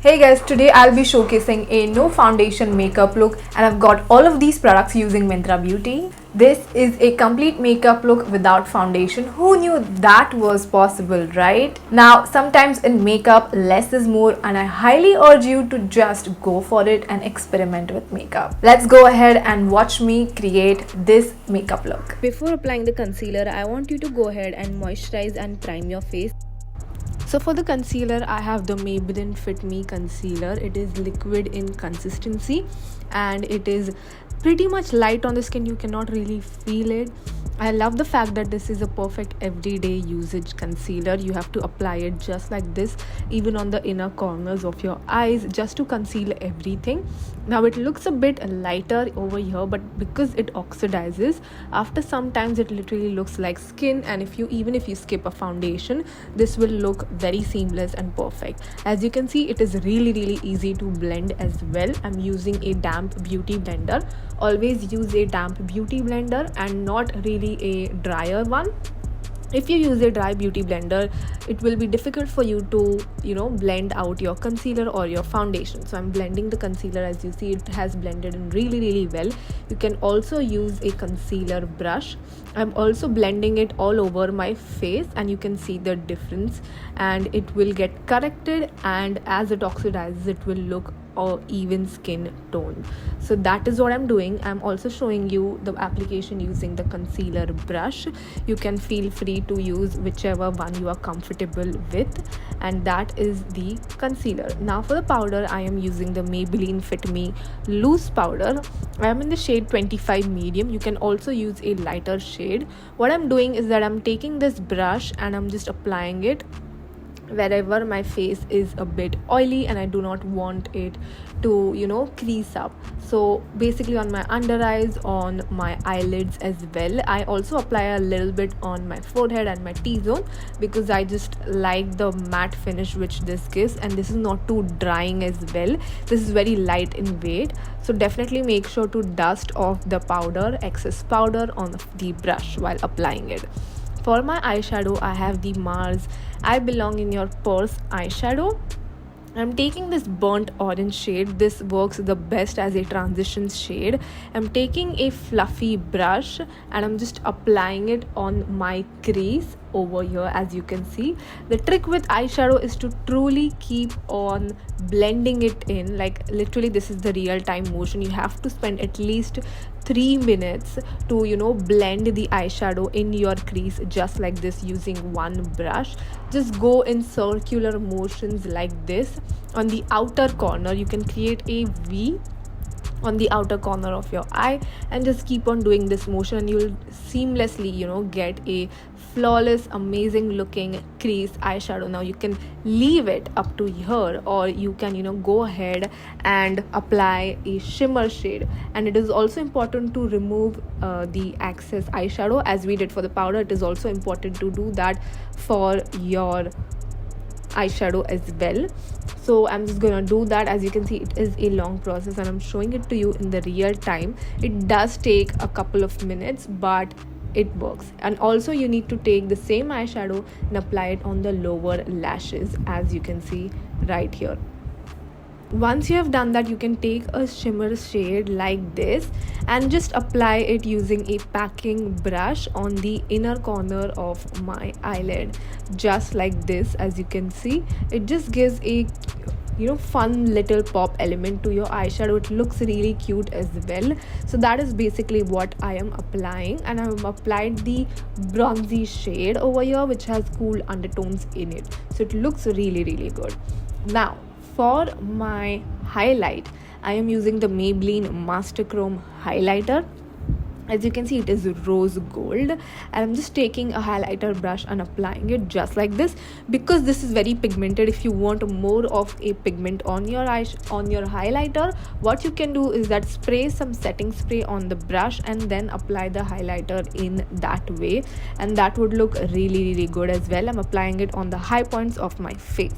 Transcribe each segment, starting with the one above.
Hey guys, today I'll be showcasing a no foundation makeup look and I've got all of these products using Myntra Beauty. This is a complete makeup look without foundation. Who knew that was possible, right? Now, sometimes in makeup, less is more and I highly urge you to just go for it and experiment with makeup. Let's go ahead and watch me create this makeup look. Before applying the concealer, I want you to go ahead and moisturize and prime your face. So for the concealer, I have the Maybelline Fit Me concealer. It is liquid in consistency and it is pretty much light on the skin. You cannot really feel it. I love the fact that this is a perfect everyday usage concealer. You have to apply it just like this, even on the inner corners of your eyes, just to conceal everything. Now it looks a bit lighter over here, but because it oxidizes, after some times it literally looks like skin, and if you skip a foundation, this will look very seamless and perfect. As you can see, it is really easy to blend as well. I'm using a damp beauty blender. Always use a damp beauty blender and not really a drier one. If you use a dry beauty blender, it will be difficult for you to blend out your concealer or your foundation. So I'm blending the concealer. As you see, it has blended in really well. You can also use a concealer brush. I'm also blending it all over my face and you can see the difference, and it will get corrected, and as it oxidizes it will look or even skin tone. So that is what I'm doing. I'm also showing you the application using the concealer brush. You can feel free to use whichever one you are comfortable with, and that is the concealer. Now for the powder, I am using the Maybelline Fit Me loose powder. I am in the shade 25 medium. You can also use a lighter shade. What I'm doing is that I'm taking this brush and I'm just applying it wherever my face is a bit oily and I do not want it to crease up. So basically on my under eyes, on my eyelids as well. I also apply a little bit on my forehead and my T-zone because I just like the matte finish which this gives, and this is not too drying as well. This is very light in weight, so definitely make sure to dust off the excess powder on the brush while applying it. For my eyeshadow, I have the Mars I Belong in Your Purse eyeshadow. I'm taking this burnt orange shade. This works the best as a transition shade. I'm taking a fluffy brush and I'm just applying it on my crease over here. As you can see, the trick with eyeshadow is to truly keep on blending it in. Like literally, this is the real time motion. You have to spend at least 3 minutes to blend the eyeshadow in your crease just like this using one brush. Just go in circular motions like this. On the outer corner, you can create a V on the outer corner of your eye and just keep on doing this motion, and you'll seamlessly get a flawless, amazing looking crease eyeshadow. Now you can leave it up to here, or you can go ahead and apply a shimmer shade. And it is also important to remove the excess eyeshadow as we did for the powder. It is also important to do that for your eyeshadow as well. So I'm just gonna do that. As you can see, it is a long process and I'm showing it to you in the real time. It does take a couple of minutes, but it works. And also you need to take the same eyeshadow and apply it on the lower lashes, as you can see right here. Once you have done that, you can take a shimmer shade like this and just apply it using a packing brush on the inner corner of my eyelid, just like this. As you can see, it just gives a fun little pop element to your eyeshadow. It looks really cute as well. So that is basically what I am applying, and I have applied the bronzy shade over here which has cool undertones in it, so it looks really good. Now for my highlight, I am using the Maybelline Master Chrome highlighter. As you can see, it is rose gold, and I'm just taking a highlighter brush and applying it just like this because this is very pigmented. If you want more of a pigment on your highlighter, what you can do is that spray some setting spray on the brush and then apply the highlighter in that way, and that would look really good as well. I'm applying it on the high points of my face.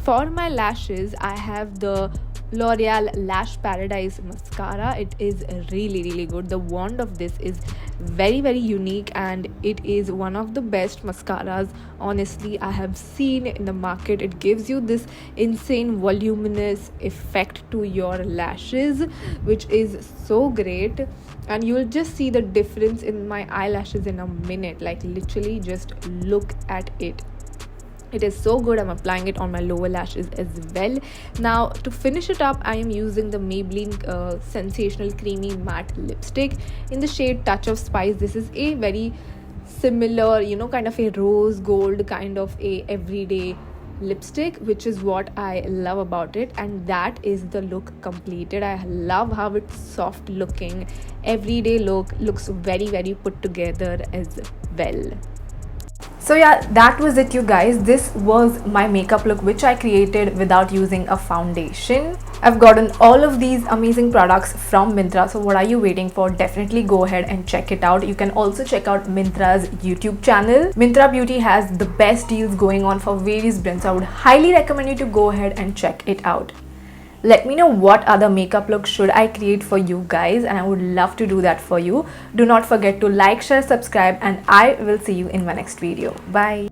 For my lashes, I have the L'Oreal Lash Paradise mascara. It is really good. The wand of this is very unique, and it is one of the best mascaras honestly I have seen in the market. It gives you this insane voluminous effect to your lashes, which is so great, and you'll just see the difference in my eyelashes in a minute. Like, literally, just look at it. It is so good. I'm applying it on my lower lashes as well. Now, to finish it up, I am using the Maybelline Sensational Creamy Matte Lipstick in the shade Touch of Spice. This is a very similar, kind of a rose gold kind of a everyday lipstick, which is what I love about it, and that is the look completed. I love how it's soft looking, everyday look, looks very put together as well. So yeah, that was it, you guys. This was my makeup look which I created without using a foundation. I've gotten all of these amazing products from Myntra, so what are you waiting for? Definitely go ahead and check it out. You can also check out Myntra's YouTube channel. Myntra Beauty has the best deals going on for various brands. I would highly recommend you to go ahead and check it out. Let me know what other makeup look should I create for you guys, and I would love to do that for you. Do not forget to like, share, subscribe, and I will see you in my next video. Bye.